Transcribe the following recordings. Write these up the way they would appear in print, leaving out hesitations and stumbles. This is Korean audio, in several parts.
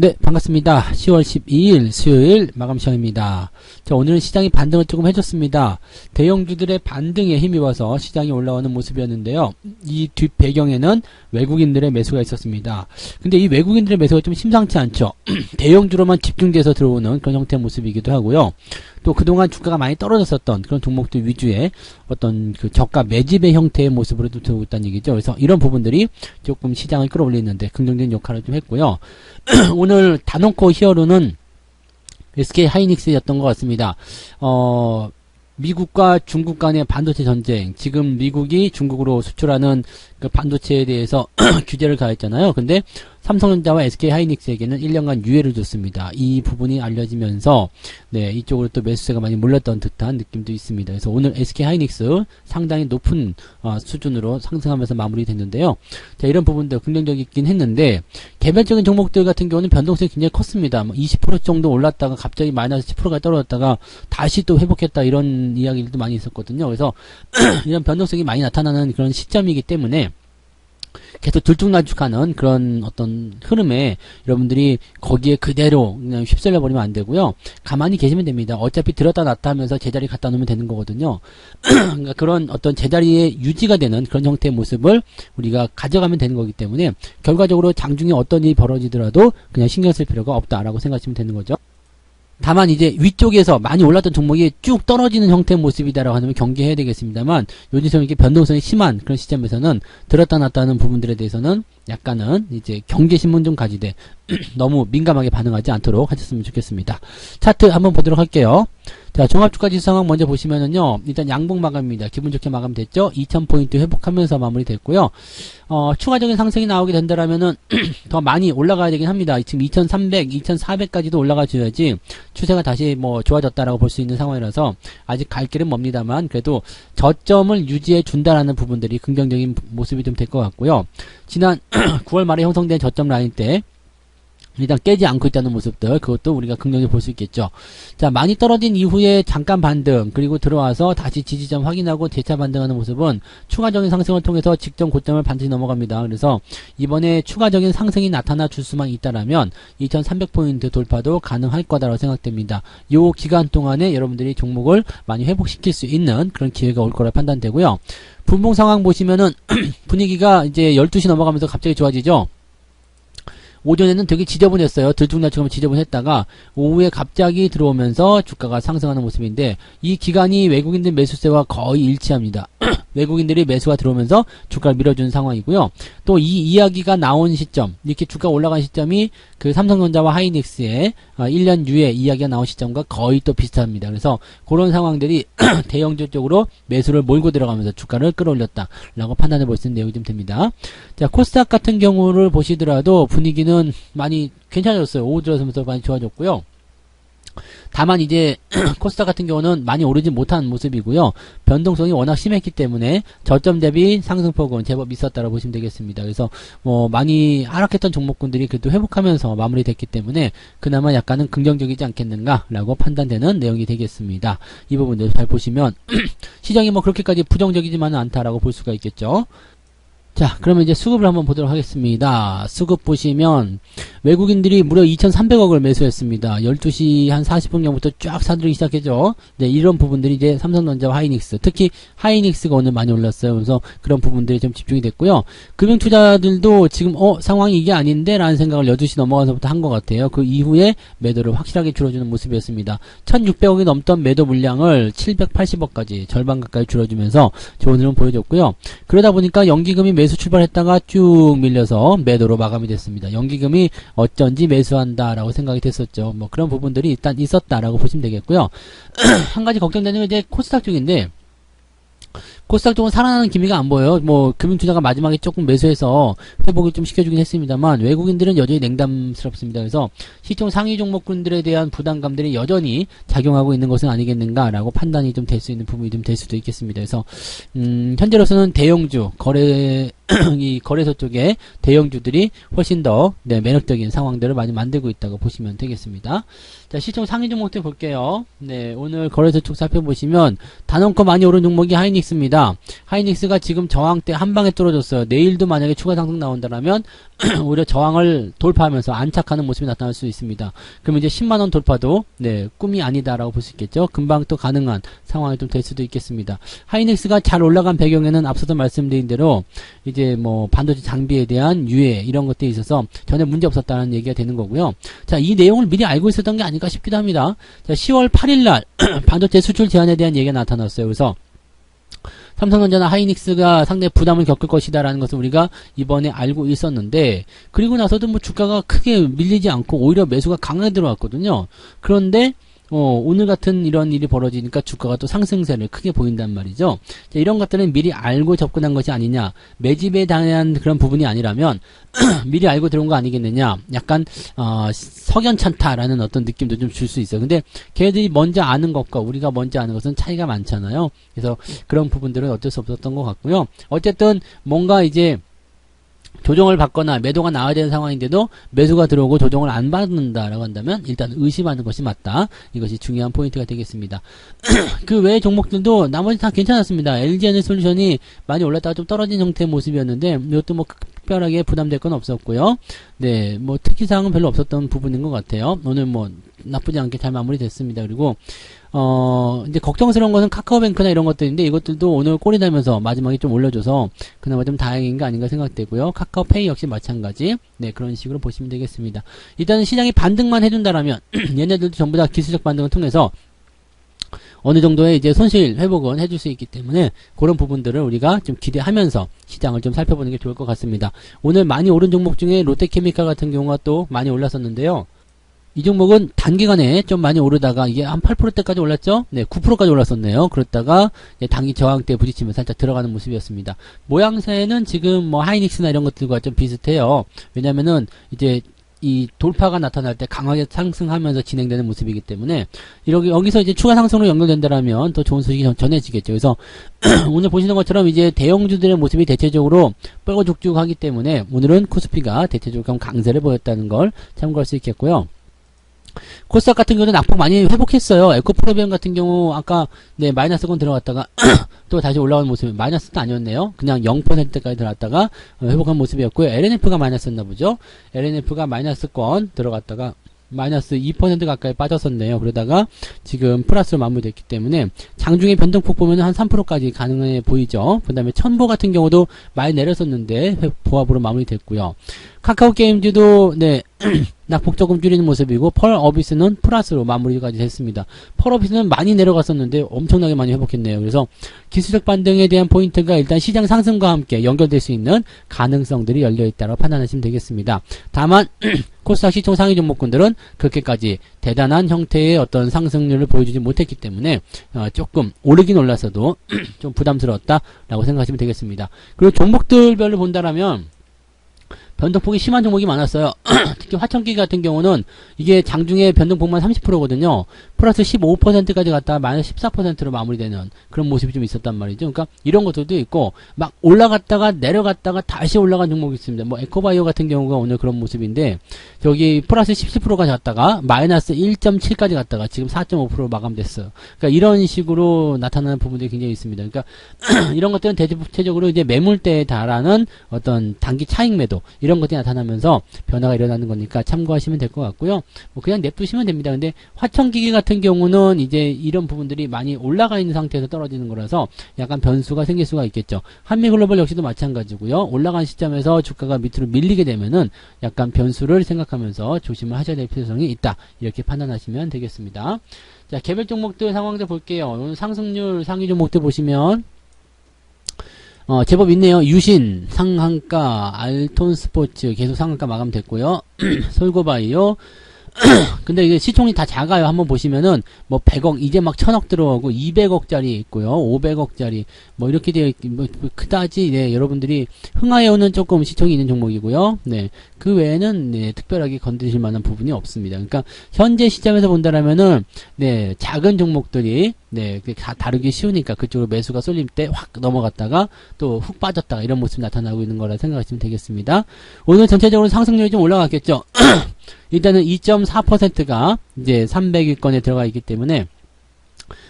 네, 반갑습니다. 10월 12일 수요일 마감 시간입니다. 자, 오늘은 시장이 반등을 조금 해줬습니다. 대형주들의 반등에 힘입어서 시장이 올라오는 모습이었는데요. 이 뒷 배경에는 외국인들의 매수가 있었습니다. 근데 이 외국인들의 매수가 좀 심상치 않죠. 대형주로만 집중돼서 들어오는 그런 형태의 모습이기도 하고요. 또 그동안 주가가 많이 떨어졌었던 그런 종목들 위주의 어떤 그 저가 매집의 형태의 모습으로 좀 들어오고 있다는 얘기죠. 그래서 이런 부분들이 조금 시장을 끌어올리는데 긍정적인 역할을 좀 했고요. 오늘 다놓고 히어로는 SK 하이닉스였던 것 같습니다. 미국과 중국 간의 반도체 전쟁, 지금 미국이 중국으로 수출하는 그 반도체에 대해서 규제를 가했잖아요. 근데 삼성전자와 SK 하이닉스에게는 1년간 유예를 줬습니다. 이 부분이 알려지면서 네, 이쪽으로 또 매수세가 많이 몰렸던 듯한 느낌도 있습니다. 그래서 오늘 SK 하이닉스 상당히 높은 수준으로 상승하면서 마무리됐는데요. 자, 이런 부분도 긍정적이긴 했는데 개별적인 종목들 같은 경우는 변동성이 굉장히 컸습니다. 20% 정도 올랐다가 갑자기 마이너스 10%가 떨어졌다가 다시 또 회복했다, 이런 이야기들도 많이 있었거든요. 그래서 이런 변동성이 많이 나타나는 그런 시점이기 때문에 계속 들쭉날쭉하는 그런 어떤 흐름에 여러분들이 거기에 그대로 그냥 휩쓸려 버리면 안 되고요. 가만히 계시면 됩니다. 어차피 들었다 놨다 하면서 제자리 갖다 놓으면 되는 거거든요. 그러니까 그런 어떤 제자리에 유지가 되는 그런 형태의 모습을 우리가 가져가면 되는 거기 때문에 결과적으로 장중에 어떤 일이 벌어지더라도 그냥 신경 쓸 필요가 없다라고 생각하시면 되는 거죠. 다만 이제 위쪽에서 많이 올랐던 종목이 쭉 떨어지는 형태의 모습이다라고 하면 경계해야 되겠습니다만, 요즘처럼 이렇게 변동성이 심한 그런 시점에서는 들었다 놨다 하는 부분들에 대해서는 약간은 이제 경계심은 좀 가지되 너무 민감하게 반응하지 않도록 하셨으면 좋겠습니다. 차트 한번 보도록 할게요. 자, 종합주가지수 상황 먼저 보시면은요, 일단 양봉 마감입니다. 기분 좋게 마감됐죠. 2000포인트 회복하면서 마무리됐고요. 추가적인 상승이 나오게 된다라면은 더 많이 올라가야 되긴 합니다. 지금 2300, 2400까지도 올라가 줘야지 추세가 다시 뭐 좋아졌다라고 볼 수 있는 상황이라서 아직 갈 길은 멉니다만, 그래도 저점을 유지해 준다라는 부분들이 긍정적인 모습이 좀 될 것 같고요. 지난 9월 말에 형성된 저점 라인 때 일단 깨지 않고 있다는 모습들, 그것도 우리가 긍정적으로 볼 수 있겠죠. 자, 많이 떨어진 이후에 잠깐 반등, 그리고 들어와서 다시 지지점 확인하고 재차 반등하는 모습은 추가적인 상승을 통해서 직전 고점을 반드시 넘어갑니다. 그래서 이번에 추가적인 상승이 나타나 줄 수만 있다라면 2300포인트 돌파도 가능할 거다라고 생각됩니다. 요 기간 동안에 여러분들이 종목을 많이 회복시킬 수 있는 그런 기회가 올 거라 판단되고요. 분봉 상황 보시면은 분위기가 이제 12시 넘어가면서 갑자기 좋아지죠. 오전에는 되게 지저분했어요. 들쭉날쭉하면 지저분했다가 오후에 갑자기 들어오면서 주가가 상승하는 모습인데, 이 기간이 외국인들 매수세와 거의 일치합니다. 외국인들이 매수가 들어오면서 주가를 밀어주는 상황이고요. 또 이 이야기가 나온 시점, 이렇게 주가 올라간 시점이 그 삼성전자와 하이닉스의 1년 유예 이야기가 나온 시점과 거의 또 비슷합니다. 그래서 그런 상황들이 대형주 쪽으로 매수를 몰고 들어가면서 주가를 끌어올렸다라고 판단해 볼 수 있는 내용이 좀 됩니다. 자, 코스닥 같은 경우를 보시더라도 분위기는 많이 괜찮아졌어요. 오후 들어서면서 많이 좋아졌고요. 다만 이제 코스닥 같은 경우는 많이 오르지 못한 모습이고요. 변동성이 워낙 심했기 때문에 저점 대비 상승폭은 제법 있었다고 보시면 되겠습니다. 그래서 뭐 많이 하락했던 종목군들이 그래도 회복하면서 마무리됐기 때문에 그나마 약간은 긍정적이지 않겠는가라고 판단되는 내용이 되겠습니다. 이 부분들 잘 보시면 시장이 뭐 그렇게까지 부정적이지만은 않다라고 볼 수가 있겠죠. 자, 그러면 이제 수급을 한번 보도록 하겠습니다. 수급 보시면 외국인들이 무려 2,300억을 매수했습니다. 12시 한 40분경부터 쫙 사들이기 시작했죠. 네, 이런 부분들이 이제 삼성전자와 하이닉스, 특히 하이닉스가 오늘 많이 올랐어요. 그래서 그런 부분들이 좀 집중이 됐고요. 금융투자들도 지금 상황이 이게 아닌데 라는 생각을 12시 넘어가서부터 한 것 같아요. 그 이후에 매도를 확실하게 줄여주는 모습이었습니다. 1,600억이 넘던 매도 물량을 780억까지 절반 가까이 줄여주면서 좋은 흐름 보여줬고요. 그러다 보니까 연기금이 매수 출발했다가 쭉 밀려서 매도로 마감이 됐습니다. 연기금이 어쩐지 매수한다라고 생각이 됐었죠. 뭐 그런 부분들이 일단 있었다라고 보시면 되겠고요. 한 가지 걱정되는 건 이제 코스닥 쪽인데, 코스닥 쪽은 살아나는 기미가 안 보여요. 뭐 금융투자가 마지막에 조금 매수해서 회복을 좀 시켜주긴 했습니다만 외국인들은 여전히 냉담스럽습니다. 그래서 시총 상위 종목군들에 대한 부담감들이 여전히 작용하고 있는 것은 아니겠는가라고 판단이 좀 될 수 있는 부분이 좀 될 수도 있겠습니다. 그래서 현재로서는 대형주 이 거래소 쪽에 대형주들이 훨씬 더 매력적인 상황들을 많이 만들고 있다고 보시면 되겠습니다. 자, 시총 상위 종목들 볼게요. 네, 오늘 거래소 쪽 살펴보시면 단언코 많이 오른 종목이 하이닉스입니다. 하이닉스가 지금 저항대 한 방에 뚫어줬어요. 내일도 만약에 추가 상승 나온다면 오히려 저항을 돌파하면서 안착하는 모습이 나타날 수 있습니다. 그러면 이제 10만원 돌파도 꿈이 아니다라고 볼 수 있겠죠. 금방 또 가능한 상황이 좀 될 수도 있겠습니다. 하이닉스가 잘 올라간 배경에는 앞서도 말씀드린 대로 이제 뭐 반도체 장비에 대한 유예 이런 것들이 있어서 전혀 문제 없었다는 얘기가 되는 거고요. 자, 이 내용을 미리 알고 있었던 게 아닐까 싶기도 합니다. 자, 10월 8일날 반도체 수출 제한에 대한 얘기가 나타났어요. 그래서 삼성전자나 하이닉스가 상당히 부담을 겪을 것이다라는 것을 우리가 이번에 알고 있었는데, 그리고 나서도 뭐 주가가 크게 밀리지 않고 오히려 매수가 강하게 들어왔거든요. 그런데 오늘 같은 이런 일이 벌어지니까 주가가 또 상승세를 크게 보인단 말이죠. 자, 이런 것들은 미리 알고 접근한 것이 아니냐, 매집에 대한 그런 부분이 아니라면 미리 알고 들어온 거 아니겠느냐, 약간 석연찮다라는 어떤 느낌도 좀 줄 수 있어요. 근데 걔들이 먼저 아는 것과 우리가 먼저 아는 것은 차이가 많잖아요. 그래서 그런 부분들은 어쩔 수 없었던 것 같고요. 어쨌든 뭔가 이제 조정을 받거나 매도가 나와야 되는 상황인데도 매수가 들어오고 조정을 안 받는다라고 한다면 일단 의심하는 것이 맞다. 이것이 중요한 포인트가 되겠습니다. 그 외의 종목들도 나머지 다 괜찮았습니다. LG에너지솔루션이 많이 올랐다가 좀 떨어진 형태의 모습이었는데 이것도 뭐 특별하게 부담될 건 없었고요. 네, 뭐 특이사항은 별로 없었던 부분인 것 같아요. 오늘 뭐 나쁘지 않게 잘 마무리됐습니다. 그리고 이제 걱정스러운 것은 카카오뱅크나 이런 것들인데 이것들도 오늘 꼴이 나면서 마지막에 좀 올려줘서 그나마 좀 다행인 게 아닌가 생각되고요. 카카오페이 역시 마찬가지. 네, 그런 식으로 보시면 되겠습니다. 일단은 시장이 반등만 해준다라면 얘네들도 전부 다 기술적 반등을 통해서 어느 정도의 이제 손실 회복은 해줄 수 있기 때문에 그런 부분들을 우리가 좀 기대하면서 시장을 좀 살펴보는 게 좋을 것 같습니다. 오늘 많이 오른 종목 중에 롯데케미칼 같은 경우가 또 많이 올랐었는데요. 이 종목은 단기간에 좀 많이 오르다가 이게 한 8%대까지 올랐죠? 네, 9%까지 올랐었네요. 그렇다가 단기 저항대에 부딪히면 살짝 들어가는 모습이었습니다. 모양새는 지금 뭐 하이닉스나 이런 것들과 좀 비슷해요. 왜냐면은 이제 이 돌파가 나타날 때 강하게 상승하면서 진행되는 모습이기 때문에 여기서 이제 추가 상승으로 연결된다라면 더 좋은 소식이 전해지겠죠. 그래서 오늘 보시는 것처럼 이제 대형주들의 모습이 대체적으로 뻘거죽죽하기 때문에 오늘은 코스피가 대체적으로 좀 강세를 보였다는 걸 참고할 수 있겠고요. 코스닥 같은 경우는 낙폭 많이 회복했어요. 에코프로비언 같은 경우 아까 마이너스권 들어갔다가 또 다시 올라온 모습이 마이너스도 아니었네요. 그냥 0%까지 들어갔다가 회복한 모습이었고요. LNF가 마이너스였나 보죠. LNF가 마이너스권 들어갔다가 마이너스 2% 가까이 빠졌었네요. 그러다가 지금 플러스로 마무리됐기 때문에 장중에 변동폭 보면 한 3%까지 가능해 보이죠. 그 다음에 첨보 같은 경우도 많이 내렸었는데 보합으로 마무리됐고요. 카카오 게임즈도 낙폭 조금 줄이는 모습이고 펄어비스는 플러스로 마무리까지 됐습니다. 펄어비스는 많이 내려갔었는데 엄청나게 많이 회복했네요. 그래서 기술적 반등에 대한 포인트가 일단 시장 상승과 함께 연결될 수 있는 가능성들이 열려있다고 판단하시면 되겠습니다. 다만 코스닥 시총 상위 종목군들은 그렇게까지 대단한 형태의 어떤 상승률을 보여주지 못했기 때문에 조금 오르긴 올랐어도 좀 부담스러웠다라고 생각하시면 되겠습니다. 그리고 종목들별로 본다라면 변동폭이 심한 종목이 많았어요. 특히 화천기 같은 경우는 이게 장중에 변동폭만 30%거든요. 플러스 15%까지 갔다가 마이너스 14%로 마무리되는 그런 모습이 좀 있었단 말이죠. 그러니까 이런 것들도 있고 막 올라갔다가 내려갔다가 다시 올라간 종목이 있습니다. 뭐 에코바이오 같은 경우가 오늘 그런 모습인데 저기 플러스 17%까지 갔다가 마이너스 1.7까지 갔다가 지금 4.5% 마감됐어요. 그러니까 이런 식으로 나타나는 부분들이 굉장히 있습니다. 그러니까 이런 것들은 대체적으로 이제 매물대에 달하는 어떤 단기 차익 매도 이런 것들이 나타나면서 변화가 일어나는 거니까 참고하시면 될 것 같고요. 뭐 그냥 냅두시면 됩니다. 근데 화천기기 같은 경우는 이제 이런 부분들이 많이 올라가 있는 상태에서 떨어지는 거라서 약간 변수가 생길 수가 있겠죠. 한미글로벌 역시도 마찬가지고요. 올라간 시점에서 주가가 밑으로 밀리게 되면은 약간 변수를 생각하면서 조심을 하셔야 될 필요성이 있다. 이렇게 판단하시면 되겠습니다. 자, 개별 종목들 상황들 볼게요. 오늘 상승률 상위 종목들 보시면 제법 있네요. 유신, 상한가, 알톤스포츠 계속 상한가 마감됐고요. 솔고바이오, 근데 이게 시총이 다 작아요. 한번 보시면은 뭐 100억 이제 막 1000억 들어오고 200억짜리 있고요. 500억짜리 뭐 이렇게 되어 뭐 그다지 네, 여러분들이 흥하여는 조금 시총이 있는 종목이고요. 네. 그 외에는 네, 특별하게 건드실 만한 부분이 없습니다. 그러니까 현재 시점에서 본다라면은 네, 작은 종목들이 네, 다 다루기 쉬우니까 그쪽으로 매수가 쏠릴 때 확 넘어갔다가 또 훅 빠졌다가 이런 모습이 나타나고 있는 거라 생각하시면 되겠습니다. 오늘 전체적으로 상승률이 좀 올라갔겠죠. 일단은 2.4%가 이제 300위권에 들어가 있기 때문에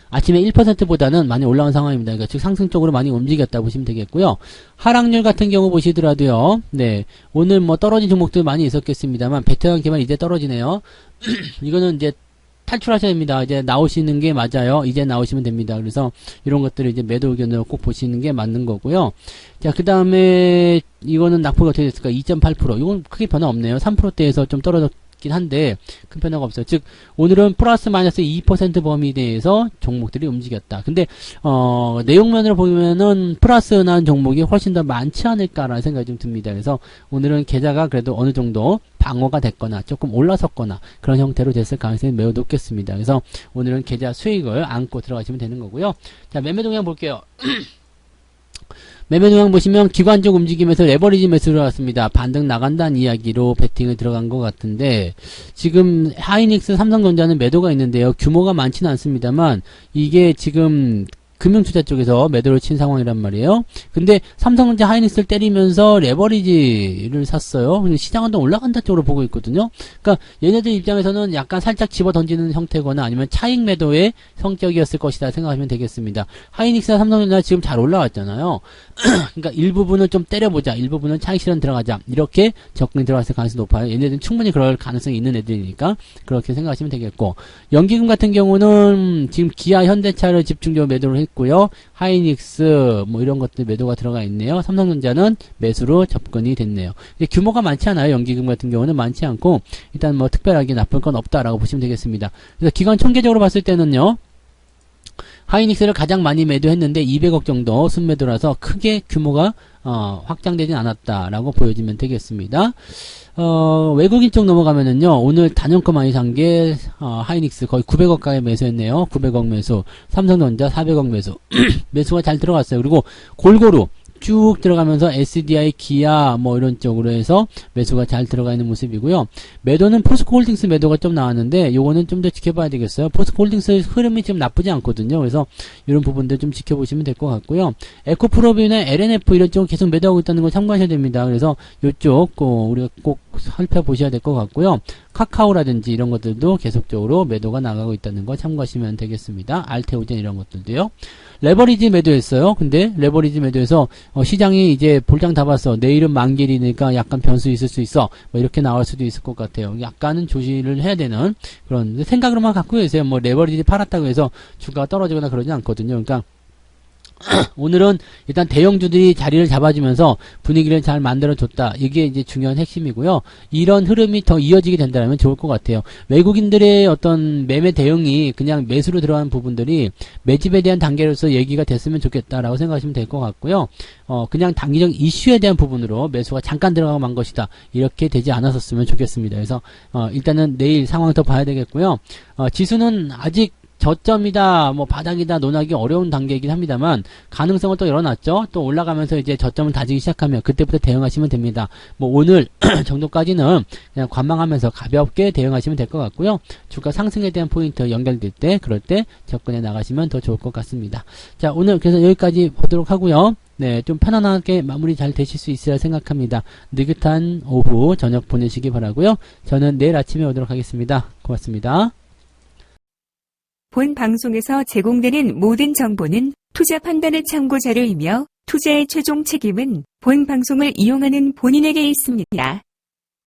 아침에 1%보다는 많이 올라온 상황입니다. 그러니까 즉 상승 쪽으로 많이 움직였다 보시면 되겠고요. 하락률 같은 경우 보시더라도요. 네. 오늘 뭐 떨어진 종목들 많이 있었겠습니다만 베테랑 기반 이제 떨어지네요. 이거는 이제 탈출하셔야 됩니다. 이제 나오시는 게 맞아요. 이제 나오시면 됩니다. 그래서 이런 것들을 이제 매도 의견으로 꼭 보시는 게 맞는 거고요. 자, 그 다음에 이거는 낙폭이 어떻게 됐을까? 2.8%. 이건 크게 변화 없네요. 3%대에서 좀 떨어졌긴 한데 큰 변화가 없어요. 즉 오늘은 플러스 마이너스 2% 범위 내에서 종목들이 움직였다. 근데 내용면으로 보면은 플러스 난 종목이 훨씬 더 많지 않을까라는 생각이 좀 듭니다. 그래서 오늘은 계좌가 그래도 어느 정도 방어가 됐거나 조금 올라섰거나 그런 형태로 됐을 가능성이 매우 높겠습니다. 그래서 오늘은 계좌 수익을 안고 들어가시면 되는 거고요. 자, 매매 동향 볼게요. 매매 동향 보시면 기관적 움직임에서 레버리지 매수를 왔습니다. 반등 나간다는 이야기로 베팅을 들어간 것 같은데 지금 하이닉스, 삼성전자는 매도가 있는데요. 규모가 많지는 않습니다만 이게 지금 금융투자 쪽에서 매도를 친 상황이란 말이에요. 근데 삼성전자 하이닉스를 때리면서 레버리지를 샀어요. 근데 시장은 더 올라간다 쪽으로 보고 있거든요. 그러니까 얘네들 입장에서는 약간 살짝 집어 던지는 형태거나 아니면 차익 매도의 성격이었을 것이다 생각하시면 되겠습니다. 하이닉스나 삼성전자 지금 잘 올라왔잖아요. 그러니까 일부분을 좀 때려보자. 일부분은 차익 실현 들어가자. 이렇게 접근이 들어갔을 가능성이 높아요. 얘네들은 충분히 그럴 가능성이 있는 애들이니까 그렇게 생각하시면 되겠고, 연기금 같은 경우는 지금 기아, 현대차를 집중적으로 매도를 했고요. 하이닉스 뭐 이런 것들 매도가 들어가 있네요. 삼성전자는 매수로 접근이 됐네요. 규모가 많지 않아요. 연기금 같은 경우는 많지 않고 일단 뭐 특별하게 나쁠 건 없다라고 보시면 되겠습니다. 그래서 기관 총계적으로 봤을 때는요. 하이닉스를 가장 많이 매도했는데 200억 정도 순매도라서 크게 규모가 확장되진 않았다라고 보여지면 되겠습니다. 외국인 쪽 넘어가면은요, 오늘 단연코 많이 산 게 하이닉스 거의 900억 가에 매수했네요. 900억 매수, 삼성전자 400억 매수. 매수가 잘 들어갔어요. 그리고 골고루 쭉 들어가면서 SDI, 기아 뭐 이런 쪽으로 해서 매수가 잘 들어가 있는 모습이고요. 매도는 포스코홀딩스 매도가 좀 나왔는데 요거는 좀 더 지켜봐야 되겠어요. 포스코홀딩스 흐름이 지금 나쁘지 않거든요. 그래서 이런 부분들 좀 지켜보시면 될 것 같고요. 에코프로비나 LNF 이런 쪽 계속 매도하고 있다는 걸 참고하셔야 됩니다. 그래서 요쪽 우리가 꼭 살펴보셔야 될 것 같고요. 카카오라든지 이런 것들도 계속적으로 매도가 나가고 있다는 거 참고하시면 되겠습니다. 알테오젠 이런 것들도요. 레버리지 매도했어요. 근데 레버리지 매도해서 시장이 이제 볼장 다 봤어. 내일은 만길이니까 약간 변수 있을 수 있어. 뭐 이렇게 나올 수도 있을 것 같아요. 약간은 조심을 해야 되는 그런 생각으로만 갖고 계세요. 뭐 레버리지 팔았다고 해서 주가가 떨어지거나 그러지 않거든요. 그러니까 오늘은 일단 대형주들이 자리를 잡아주면서 분위기를 잘 만들어줬다. 이게 이제 중요한 핵심이고요. 이런 흐름이 더 이어지게 된다면 좋을 것 같아요. 외국인들의 어떤 매매 대응이 그냥 매수로 들어가는 부분들이 매집에 대한 단계로서 얘기가 됐으면 좋겠다라고 생각하시면 될 것 같고요. 그냥 단기적 이슈에 대한 부분으로 매수가 잠깐 들어가고 만 것이다. 이렇게 되지 않았었으면 좋겠습니다. 그래서 일단은 내일 상황 더 봐야 되겠고요. 지수는 아직 저점이다, 뭐 바닥이다 논하기 어려운 단계이긴 합니다만 가능성을 또 열어놨죠. 또 올라가면서 이제 저점을 다지기 시작하면 그때부터 대응하시면 됩니다. 뭐 오늘 정도까지는 그냥 관망하면서 가볍게 대응하시면 될 것 같고요. 주가 상승에 대한 포인트 연결될 때 그럴 때 접근해 나가시면 더 좋을 것 같습니다. 자, 오늘 그래서 여기까지 보도록 하고요. 네, 좀 편안하게 마무리 잘 되실 수 있으라 생각합니다. 느긋한 오후 저녁 보내시기 바라고요. 저는 내일 아침에 오도록 하겠습니다. 고맙습니다. 본 방송에서 제공되는 모든 정보는 투자 판단의 참고 자료이며 투자의 최종 책임은 본 방송을 이용하는 본인에게 있습니다.